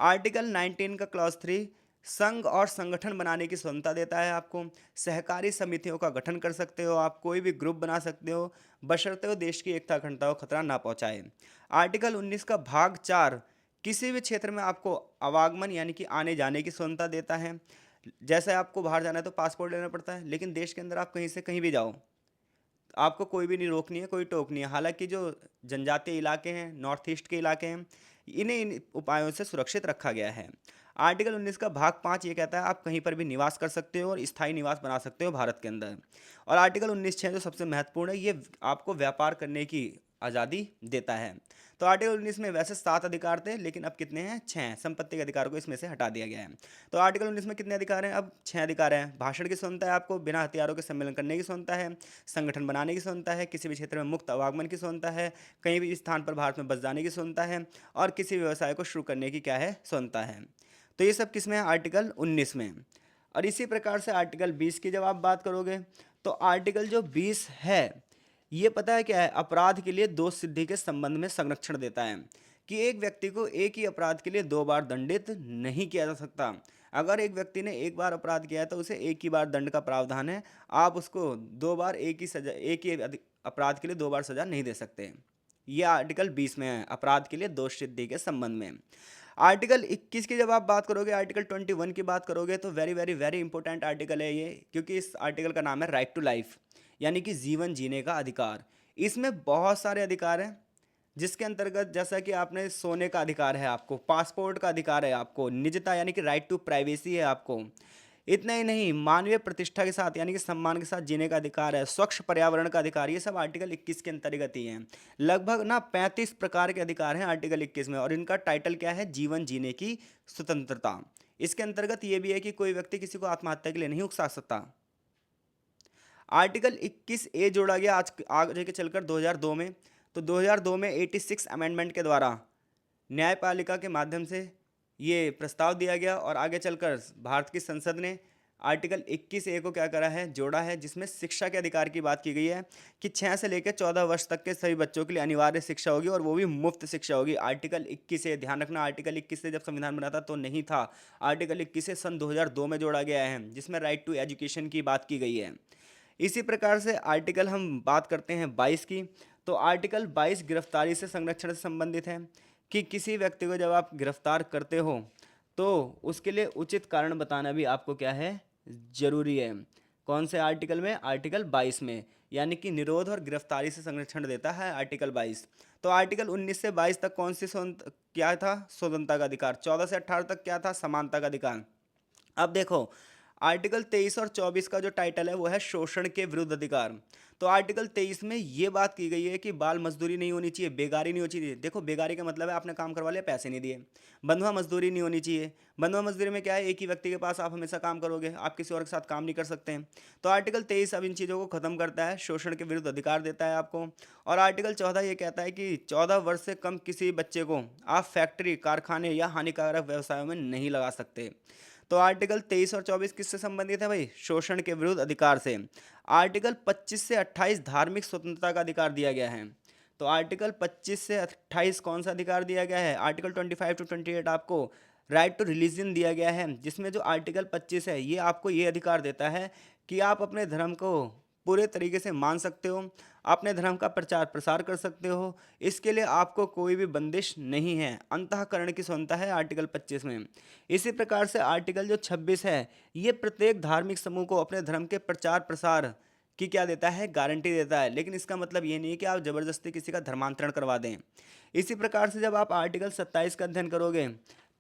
आर्टिकल 19 का क्लॉज 3 संघ और संगठन बनाने की स्वतंत्रता देता है आपको। सहकारी समितियों का गठन कर सकते हो, आप कोई भी ग्रुप बना सकते हो, बशर्ते वो देश की एकता अखंडता को खतरा ना पहुंचाए। आर्टिकल 19 का भाग 4 किसी भी क्षेत्र में आपको आवागमन यानी कि आने जाने की स्वतंत्रता देता है। जैसे आपको बाहर जाना है तो पासपोर्ट लेना पड़ता है, लेकिन देश के अंदर आप कहीं से कहीं भी जाओ, आपको कोई भी नहीं रोकनी है, कोई टोकनी है। हालांकि जो जनजातीय इलाके हैं, नॉर्थ ईस्ट के इलाके हैं, इन्हें इन उपायों से सुरक्षित रखा गया है। आर्टिकल 19 का भाग 5 ये कहता है आप कहीं पर भी निवास कर सकते हो और स्थायी निवास बना सकते हो भारत के अंदर। और आर्टिकल 19(6) जो सबसे महत्वपूर्ण है, ये आपको व्यापार करने की आज़ादी देता है। तो आर्टिकल 19 में वैसे 7 अधिकार थे, लेकिन अब कितने हैं? 6। संपत्ति के अधिकार को इसमें से हटा दिया गया है। तो आर्टिकल 19 में कितने अधिकार हैं? अब 6 अधिकार हैं। भाषण की स्वतंत्रता है आपको, बिना हथियारों के सम्मेलन करने की स्वतंत्रता है, संगठन बनाने की स्वतंत्रता है, किसी भी क्षेत्र में मुक्त आवागमन की स्वतंत्रता है, कहीं भी स्थान पर भारत में बस जाने की स्वतंत्रता है और किसी व्यवसाय को शुरू करने की क्या है? स्वतंत्रता है। तो ये सब किस में है? आर्टिकल 19 में। और इसी प्रकार से आर्टिकल 20 की जब आप बात करोगे, तो आर्टिकल जो 20 है, ये पता है क्या है? अपराध के लिए दोष सिद्धि के संबंध में संरक्षण देता है कि एक व्यक्ति को एक ही अपराध के लिए 2 बार दंडित नहीं किया जा सकता। अगर एक व्यक्ति ने एक बार अपराध किया है तो उसे एक ही बार दंड का प्रावधान है, आप उसको 2 बार एक ही सजा, एक ही अपराध के लिए 2 बार सजा नहीं दे सकते। ये आर्टिकल 20 में है, अपराध के लिए दोष सिद्धि के संबंध में। आर्टिकल 21 की जब आप बात करोगे, आर्टिकल 21 की बात करोगे, तो very very very important article है ये, क्योंकि इस आर्टिकल का नाम है राइट टू लाइफ, यानी कि जीवन जीने का अधिकार। इसमें बहुत सारे अधिकार हैं, जिसके अंतर्गत जैसा कि आपने सोने का अधिकार है, आपको पासपोर्ट का अधिकार है, आपको निजता यानी कि राइट टू प्राइवेसी है आपको। इतना ही नहीं, मानवीय प्रतिष्ठा के साथ यानी कि सम्मान के साथ जीने का अधिकार है, स्वच्छ पर्यावरण का अधिकार, ये सब आर्टिकल 21 के अंतर्गत ही हैं। लगभग ना 35 प्रकार के अधिकार हैं आर्टिकल 21 में, और इनका टाइटल क्या है? जीवन जीने की स्वतंत्रता। इसके अंतर्गत ये भी है कि कोई व्यक्ति किसी को आत्महत्या के लिए नहीं उकसा सकता। आर्टिकल 21 ए जोड़ा गया आज आगे के चलकर 2002 में। तो 2002 में 86 अमेंडमेंट के द्वारा न्यायपालिका के माध्यम से ये प्रस्ताव दिया गया और आगे चलकर भारत की संसद ने आर्टिकल 21 ए को क्या करा है? जोड़ा है, जिसमें शिक्षा के अधिकार की बात की गई है कि 6 से लेकर 14 वर्ष तक के सभी बच्चों के लिए अनिवार्य शिक्षा होगी और वो भी मुफ्त शिक्षा होगी। आर्टिकल 21 ए, ध्यान रखना, आर्टिकल 21 से जब संविधान बना था तो नहीं था। आर्टिकल 21 से सन 2002 में जोड़ा गया है, जिसमें राइट टू एजुकेशन की बात की गई है। इसी प्रकार से आर्टिकल हम बात करते हैं 22 की। तो आर्टिकल 22 गिरफ्तारी से संरक्षण से संबंधित है कि किसी व्यक्ति को जब आप गिरफ्तार करते हो तो उसके लिए उचित कारण बताना भी आपको क्या है? जरूरी है। कौन से आर्टिकल में? आर्टिकल 22 में, यानी कि निरोध और गिरफ्तारी से संरक्षण देता है आर्टिकल 22। तो आर्टिकल 19 से 22 तक कौन सी क्या था? स्वतंत्रता का अधिकार। 14 से 18 तक क्या था? समानता का अधिकार। अब देखो, आर्टिकल 23 और 24 का जो टाइटल है वो है शोषण के विरुद्ध अधिकार। तो आर्टिकल 23 में ये बात की गई है कि बाल मजदूरी नहीं होनी चाहिए, बेगारी नहीं होनी चाहिए। देखो, बेगारी का मतलब है आपने काम करवा लिया, पैसे नहीं दिए। बंधुआ मजदूरी नहीं होनी चाहिए। बंधुआ मजदूरी में क्या है? एक ही व्यक्ति के पास आप हमेशा काम करोगे, आप किसी और के साथ काम नहीं कर सकते हैं। तो आर्टिकल 23 अब इन चीज़ों को खत्म करता है, शोषण के विरुद्ध अधिकार देता है आपको। और आर्टिकल 14 ये कहता है कि 14 वर्ष से कम किसी बच्चे को आप फैक्ट्री, कारखाने या हानिकारक व्यवसायों में नहीं लगा सकते। तो आर्टिकल 23 और 24 किससे संबंधित है भाई? शोषण के विरुद्ध अधिकार से। आर्टिकल 25 से 28 धार्मिक स्वतंत्रता का अधिकार दिया गया है। तो आर्टिकल 25 से 28 कौन सा अधिकार दिया गया है? आर्टिकल 25 टू 28 आपको राइट टू रिलीजन दिया गया है, जिसमें जो आर्टिकल 25 है ये आपको ये अधिकार देता है कि आप अपने धर्म को पूरे तरीके से मान सकते हो, अपने धर्म का प्रचार प्रसार कर सकते हो। इसके लिए आपको कोई भी बंदिश नहीं है। अंतःकरण की स्वतंत्रता है आर्टिकल 25 में। इसी प्रकार से आर्टिकल जो 26 है, ये प्रत्येक धार्मिक समूह को अपने धर्म के प्रचार प्रसार की क्या देता है, गारंटी देता है। लेकिन इसका मतलब ये नहीं है कि आप ज़बरदस्ती किसी का धर्मांतरण करवा दें। इसी प्रकार से जब आप आर्टिकल 27 का अध्ययन करोगे,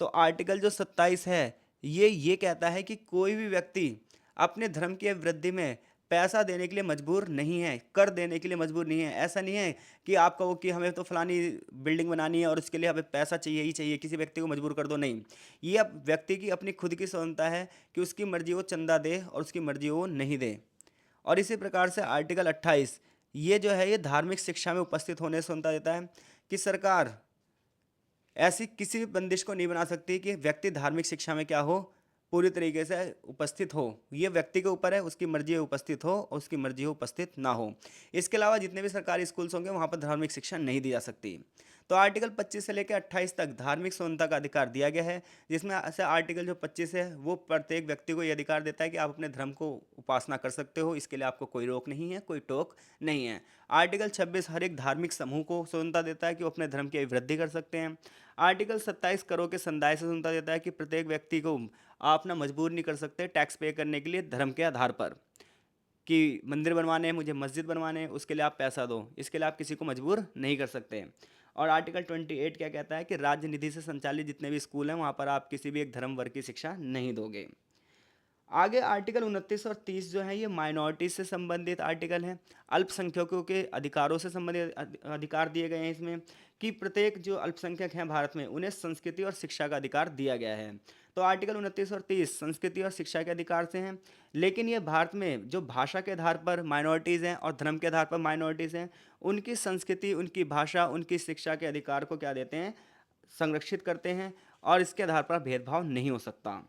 तो आर्टिकल जो 27 है, ये कहता है कि कोई भी व्यक्ति अपने धर्म की वृद्धि में पैसा देने के लिए मजबूर नहीं है, कर देने के लिए मजबूर नहीं है। ऐसा नहीं है कि आप कहो कि हमें तो फलानी बिल्डिंग बनानी है और उसके लिए हमें पैसा चाहिए ही चाहिए, किसी व्यक्ति को मजबूर कर दो, नहीं। ये अब व्यक्ति की अपनी खुद की स्वतंत्रता है कि उसकी मर्जी वो चंदा दे और उसकी मर्जी वो नहीं दे। और इसी प्रकार से आर्टिकल 28, ये जो है ये धार्मिक शिक्षा में उपस्थित होने से स्वतंत्रता देता है कि सरकार ऐसी किसी भी बंदिश को नहीं बना सकती कि व्यक्ति धार्मिक शिक्षा में क्या हो, पूरी तरीके से उपस्थित हो। ये व्यक्ति के ऊपर है, उसकी मर्जी है उपस्थित हो और उसकी मर्जी हो उपस्थित ना हो। इसके अलावा जितने भी सरकारी स्कूल्स होंगे वहाँ पर धार्मिक शिक्षा नहीं दी जा सकती। तो आर्टिकल 25 से लेकर 28 तक धार्मिक स्वतंत्रता का अधिकार दिया गया है, जिसमें से आर्टिकल जो 25 है वो प्रत्येक व्यक्ति को ये अधिकार देता है कि आप अपने धर्म को उपासना कर सकते हो। इसके लिए आपको कोई रोक नहीं है, कोई टोक नहीं है। आर्टिकल 26 हर एक धार्मिक समूह को स्वतंत्रता देता है कि वो अपने धर्म की वृद्धि कर सकते हैं। आर्टिकल 27 करों के समुदाय से स्वतंत्रता देता है कि प्रत्येक व्यक्ति को आप ना मजबूर नहीं कर सकते टैक्स पे करने के लिए धर्म के आधार पर, कि मंदिर बनवाने हैं, मुझे मस्जिद बनवाने हैं, उसके लिए आप पैसा दो। इसके लिए आप किसी को मजबूर नहीं कर सकते। और आर्टिकल 28 क्या कहता है कि राज्य निधि से संचालित जितने भी स्कूल हैं वहाँ पर आप किसी भी एक धर्म वर्ग की शिक्षा नहीं दोगे। आगे आर्टिकल 29 और 30 जो है ये माइनॉरिटीज से संबंधित आर्टिकल हैं। अल्पसंख्यकों के अधिकारों से संबंधित अधिकार दिए गए हैं इसमें, कि प्रत्येक जो अल्पसंख्यक हैं भारत में उन्हें संस्कृति और शिक्षा का अधिकार दिया गया है। तो आर्टिकल 29 और 30 संस्कृति और शिक्षा के अधिकार से हैं। लेकिन ये भारत में जो भाषा के आधार पर माइनॉरिटीज़ हैं और धर्म के आधार पर माइनॉरिटीज़ हैं, उनकी संस्कृति, उनकी भाषा, उनकी शिक्षा के अधिकार को क्या देते हैं, संरक्षित करते हैं। और इसके आधार पर भेदभाव नहीं हो सकता।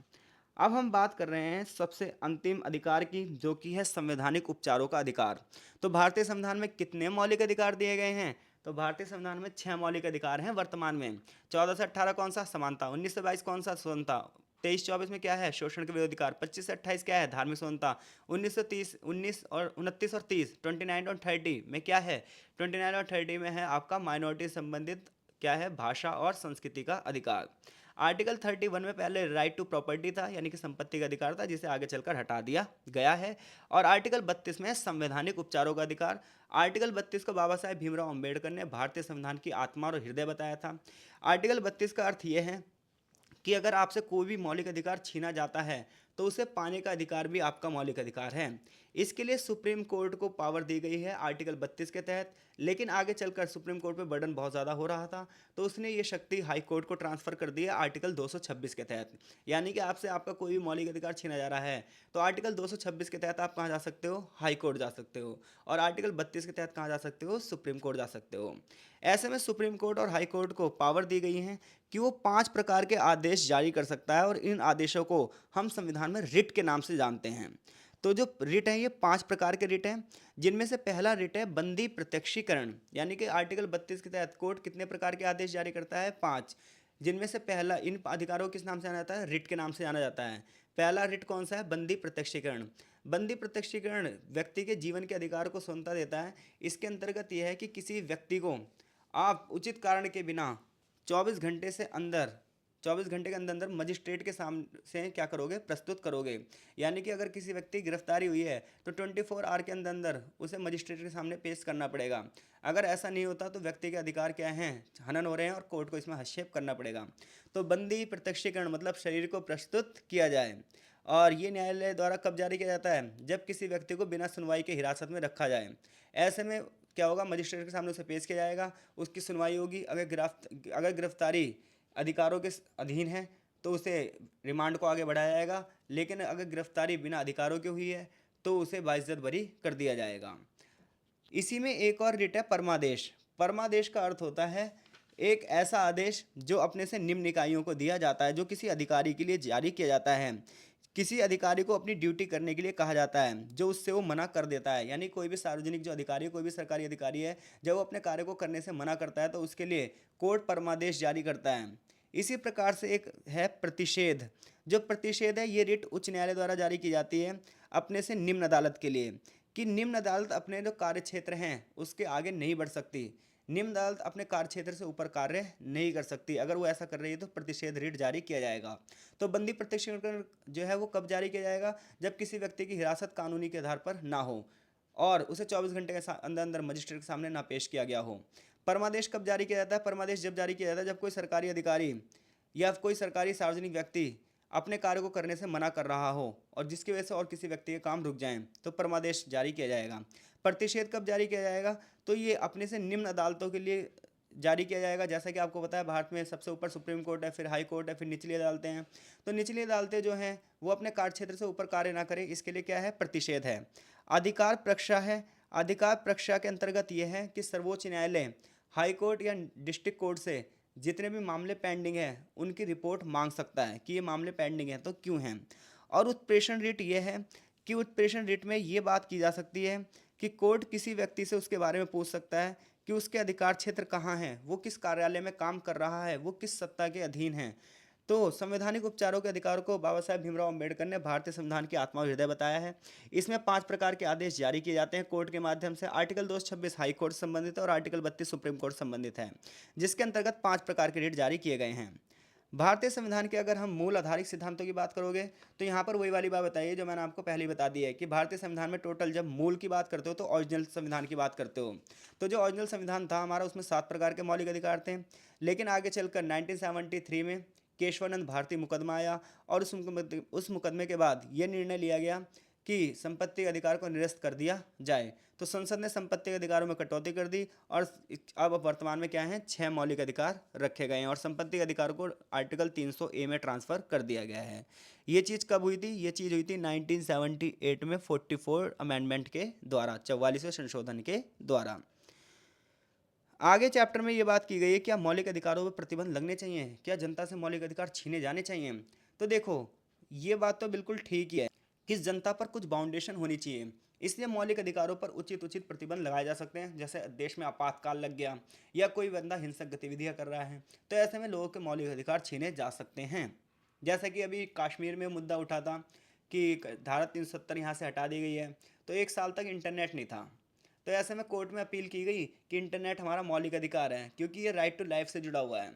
अब हम बात कर रहे हैं सबसे अंतिम अधिकार की, जो कि है संवैधानिक उपचारों का अधिकार। तो भारतीय संविधान में कितने मौलिक अधिकार दिए गए हैं? तो भारतीय संविधान में 6 मौलिक अधिकार हैं वर्तमान में। 14 से 18 कौन सा? समानता। 19 से 22 कौन सा? स्वतंत्रता। 23-24 में क्या है? शोषण के विरोध अधिकार। 25 से 28 क्या है? धार्मिक स्वतंत्रता। 19 और 29 और 30, 29 और 30 में क्या है? 29 और 30 में है आपका माइनॉरिटी संबंधित क्या है? भाषा और संस्कृति का अधिकार। आर्टिकल 31 में पहले राइट टू प्रॉपर्टी था, यानी कि संपत्ति का अधिकार था, जिसे आगे चलकर हटा दिया गया है। और आर्टिकल 32 में संवैधानिक उपचारों का अधिकार। आर्टिकल 32 को बाबा साहेब भीमराव अंबेडकर ने भारतीय संविधान की आत्मा और हृदय बताया था। आर्टिकल 32 का अर्थ यह है कि अगर आपसे कोई भी मौलिक अधिकार छीना जाता है तो उसे पाने का अधिकार भी आपका मौलिक अधिकार है। इसके लिए सुप्रीम कोर्ट को पावर दी गई है आर्टिकल 32 के तहत। लेकिन आगे चलकर सुप्रीम कोर्ट पे बर्डन बहुत ज़्यादा हो रहा था, तो उसने ये शक्ति हाई कोर्ट को ट्रांसफ़र कर दी है आर्टिकल 226 के तहत। यानी कि आपसे आपका कोई भी मौलिक अधिकार छीना जा रहा है तो आर्टिकल 226 के तहत आप कहाँ जा सकते हो? हाई कोर्ट जा सकते हो। और आर्टिकल 32 के तहत कहाँ जा सकते हो? सुप्रीम कोर्ट जा सकते हो। ऐसे में सुप्रीम कोर्ट और हाई कोर्ट को पावर दी गई है कि वो 5 प्रकार के आदेश जारी कर सकता है, और इन आदेशों को हम संविधान में रिट के नाम से जानते हैं। तो जो रिट है ये 5 प्रकार के रिट हैं, जिनमें से पहला रिट है बंदी प्रत्यक्षीकरण। यानी कि आर्टिकल 32 के तहत कोर्ट कितने प्रकार के आदेश जारी करता है? 5। जिनमें से पहला, इन अधिकारों को किस नाम से जाना जाता है? रिट के नाम से जाना जाता है। पहला रिट कौन सा है? बंदी प्रत्यक्षीकरण। बंदी प्रत्यक्षीकरण व्यक्ति के जीवन के अधिकार को स्वतंत्रता देता है। इसके अंतर्गत यह है कि किसी व्यक्ति को आप उचित कारण के बिना 24 घंटे से अंदर 24 घंटे के अंदर अंदर मजिस्ट्रेट के सामने से क्या करोगे? प्रस्तुत करोगे। यानी कि अगर किसी व्यक्ति की गिरफ्तारी हुई है तो 24 आवर के अंदर अंदर उसे मजिस्ट्रेट के सामने पेश करना पड़ेगा। अगर ऐसा नहीं होता तो व्यक्ति के अधिकार क्या हैं? हनन हो रहे हैं और कोर्ट को इसमें हस्तक्षेप करना पड़ेगा। तो बंदी प्रत्यक्षीकरण मतलब शरीर को प्रस्तुत किया जाए। और ये न्यायालय द्वारा कब जारी किया जाता है? जब किसी व्यक्ति को बिना सुनवाई के हिरासत में रखा जाए। ऐसे में क्या होगा? मजिस्ट्रेट के सामने उसे पेश किया जाएगा, उसकी सुनवाई होगी। अगर गिरफ्तारी अधिकारों के अधीन है तो उसे रिमांड को आगे बढ़ाया जाएगा। लेकिन अगर गिरफ्तारी बिना अधिकारों की हुई है तो उसे बाइज्जत बरी कर दिया जाएगा। इसी में एक और रिट है परमादेश। परमादेश का अर्थ होता है एक ऐसा आदेश जो अपने से निम्न इकाइयों को दिया जाता है, जो किसी अधिकारी के लिए जारी किया जाता है। किसी अधिकारी को अपनी ड्यूटी करने के लिए कहा जाता है, जो उससे वो मना कर देता है। यानी कोई भी सार्वजनिक जो अधिकारी है, कोई भी सरकारी अधिकारी है, जब वो अपने कार्य को करने से मना करता है तो उसके लिए कोर्ट परमादेश जारी करता है। इसी प्रकार से एक है प्रतिषेध। जो प्रतिषेध है ये रिट उच्च न्यायालय द्वारा जारी की जाती है। अपने से निम्न अदालत के लिए, कि निम्न अदालत अपने जो कार्य क्षेत्र हैं उसके आगे नहीं बढ़ सकती। निम्न अदालत अपने कार्य क्षेत्र से ऊपर कार्य नहीं कर सकती। अगर वो ऐसा कर रही है तो प्रतिषेध रिट जारी किया जाएगा। तो बंदी प्रतिक्षेपण जो है वो कब जारी किया जाएगा? जब किसी व्यक्ति की हिरासत कानूनी के आधार पर ना हो और उसे 24 घंटे के अंदर अंदर मजिस्ट्रेट के सामने ना पेश किया गया हो। परमादेश कब जारी किया जाता है? परमादेश जब जारी किया जाता है जब कोई सरकारी अधिकारी या कोई सरकारी सार्वजनिक व्यक्ति अपने कार्य को करने से मना कर रहा हो और जिसकी वजह से और किसी व्यक्ति के काम रुक जाएं, तो परमादेश जारी किया जाएगा। प्रतिषेध कब जारी किया जाएगा? तो ये अपने से निम्न अदालतों के लिए जारी किया जाएगा। जैसा कि आपको पता है भारत में सबसे ऊपर सुप्रीम कोर्ट है, फिर हाई कोर्ट है, फिर निचली अदालतें हैं। तो निचली अदालतें जो हैं वो अपने कार्य क्षेत्र से ऊपर कार्य ना करें, इसके लिए क्या है? प्रतिषेध है। अधिकार प्रक्षा है। अधिकार प्रक्षा के अंतर्गत ये है कि सर्वोच्च न्यायालय हाई कोर्ट या डिस्ट्रिक्ट कोर्ट से जितने भी मामले पेंडिंग हैं उनकी रिपोर्ट मांग सकता है कि ये मामले पेंडिंग हैं तो क्यों हैं। और उत्प्रेषण रिट ये है कि उत्प्रेषण रिट में ये बात की जा सकती है कि कोर्ट किसी व्यक्ति से उसके बारे में पूछ सकता है कि उसके अधिकार क्षेत्र कहाँ हैं, वो किस कार्यालय में काम कर रहा है, वो किस सत्ता के अधीन है। तो संवैधानिक उपचारों के अधिकार को बाबा साहेब भीमराव अम्बेडकर ने भारतीय संविधान की आत्मा और हृदय बताया है। इसमें 5 प्रकार के आदेश जारी किए जाते हैं कोर्ट के माध्यम से। आर्टिकल 226 हाई कोर्ट से संबंधित है और आर्टिकल 32 सुप्रीम कोर्ट से संबंधित है, जिसके अंतर्गत 5 प्रकार के रिट जारी किए गए हैं। भारतीय संविधान के अगर हम मूल आधारिक सिद्धांतों की बात करोगे तो यहाँ पर वही वाली बात बताइए जो मैंने आपको पहले ही बता दी है कि भारतीय संविधान में टोटल जब मूल की बात करते हो तो ओरिजिनल संविधान की बात करते हो। तो जो ओरिजिनल संविधान था हमारा उसमें 7 प्रकार के मौलिक अधिकार थे। लेकिन आगे चलकर 1973 में केशवानंद भारती मुकदमा आया और उस मुकदमे के बाद ये निर्णय लिया गया कि संपत्ति के अधिकार को निरस्त कर दिया जाए। तो संसद ने संपत्ति के अधिकारों में कटौती कर दी और अब वर्तमान में क्या है? 6 मौलिक अधिकार रखे गए हैं और संपत्ति के अधिकार को आर्टिकल 300A में ट्रांसफर कर दिया गया है। ये चीज़ कब हुई थी? ये चीज़ हुई थी 1978 में 44 अमेंडमेंट के द्वारा, 44वें संशोधन के द्वारा। आगे चैप्टर में ये बात की गई है क्या मौलिक अधिकारों पर प्रतिबंध लगने चाहिए, क्या जनता से मौलिक अधिकार छीने जाने चाहिए। तो देखो ये बात तो बिल्कुल ठीक ही है कि जनता पर कुछ बाउंडेशन होनी चाहिए, इसलिए मौलिक अधिकारों पर उचित उचित प्रतिबंध लगाए जा सकते हैं। जैसे देश में आपातकाल लग गया या कोई बंदा हिंसक गतिविधियां कर रहा है तो ऐसे में लोगों के मौलिक अधिकार छीने जा सकते हैं। जैसा कि अभी कश्मीर में मुद्दा उठा था कि धारा 370 यहाँ से हटा दी गई है तो 1 साल तक इंटरनेट नहीं था। तो ऐसे में कोर्ट में अपील की गई कि इंटरनेट हमारा मौलिक अधिकार है क्योंकि ये राइट टू लाइफ से जुड़ा हुआ है।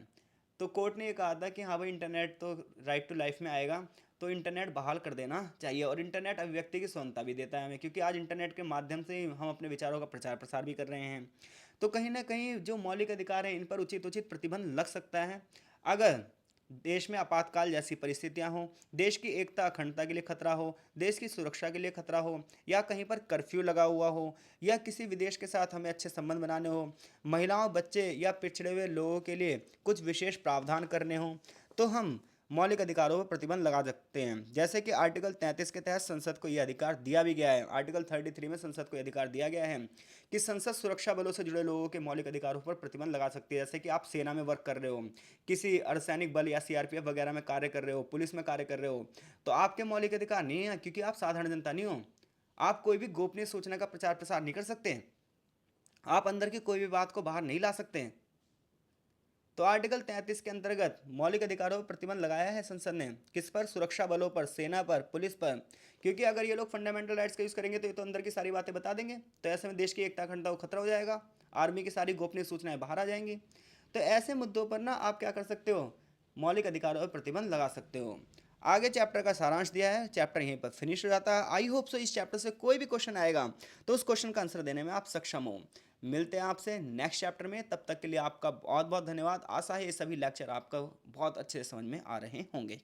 तो कोर्ट ने ये कहा था कि हाँ भाई इंटरनेट तो राइट टू लाइफ में आएगा तो इंटरनेट बहाल कर देना चाहिए। और इंटरनेट अभिव्यक्ति की स्वतंत्रता भी देता है हमें, क्योंकि आज इंटरनेट के माध्यम से ही हम अपने विचारों का प्रचार प्रसार भी कर रहे हैं। तो कहीं ना कहीं जो मौलिक अधिकार हैं इन पर उचित उचित प्रतिबंध लग सकता है अगर देश में आपातकाल जैसी परिस्थितियां हो, देश की एकता अखंडता के लिए खतरा हो, देश की सुरक्षा के लिए खतरा हो, या कहीं पर कर्फ्यू लगा हुआ हो, या किसी विदेश के साथ हमें अच्छे संबंध बनाने हो, महिलाओं, बच्चे या पिछड़े हुए लोगों के लिए कुछ विशेष प्रावधान करने हो, तो हम मौलिक अधिकारों पर प्रतिबंध लगा सकते हैं। जैसे कि आर्टिकल 33 के तहत संसद को यह अधिकार दिया भी गया है। आर्टिकल 33 में संसद को यह अधिकार दिया गया है कि संसद सुरक्षा बलों से जुड़े लोगों के मौलिक अधिकारों पर प्रतिबंध लगा सकती है। जैसे कि आप सेना में वर्क कर रहे हो, किसी अर्धसैनिक बल या सीआरपीएफ वगैरह में कार्य कर रहे हो, पुलिस में कार्य कर रहे हो, तो आपके मौलिक अधिकार नहीं है क्योंकि आप साधारण जनता नहीं हो। आप कोई भी गोपनीय सूचना का प्रचार प्रसार नहीं कर सकते, आप अंदर की कोई भी बात को बाहर नहीं ला सकते। तो आर्टिकल 33 के अंतर्गत मौलिक अधिकारों पर प्रतिबंध लगाया है संसद ने। किस पर? सुरक्षा बलों पर, सेना पर, पुलिस पर। क्योंकि अगर ये लोग फंडामेंटल राइट्स का यूज़ करेंगे तो ये तो अंदर की सारी बातें बता देंगे, तो ऐसे में देश की एकता अखंडता को खतरा हो जाएगा, आर्मी की सारी गोपनीय सूचनाएं बाहर आ जाएंगी। तो ऐसे मुद्दों पर ना आप क्या कर सकते हो? मौलिक अधिकारों पर प्रतिबंध लगा सकते हो। आगे चैप्टर का सारांश दिया है, चैप्टर यहीं पर फिनिश हो जाता है। आई होप सो इस चैप्टर से कोई भी क्वेश्चन आएगा तो उस क्वेश्चन का आंसर देने में आप सक्षम हो। मिलते हैं आपसे नेक्स्ट चैप्टर में, तब तक के लिए आपका बहुत बहुत धन्यवाद। आशा है ये सभी लेक्चर आपका बहुत अच्छे से समझ में आ रहे होंगे।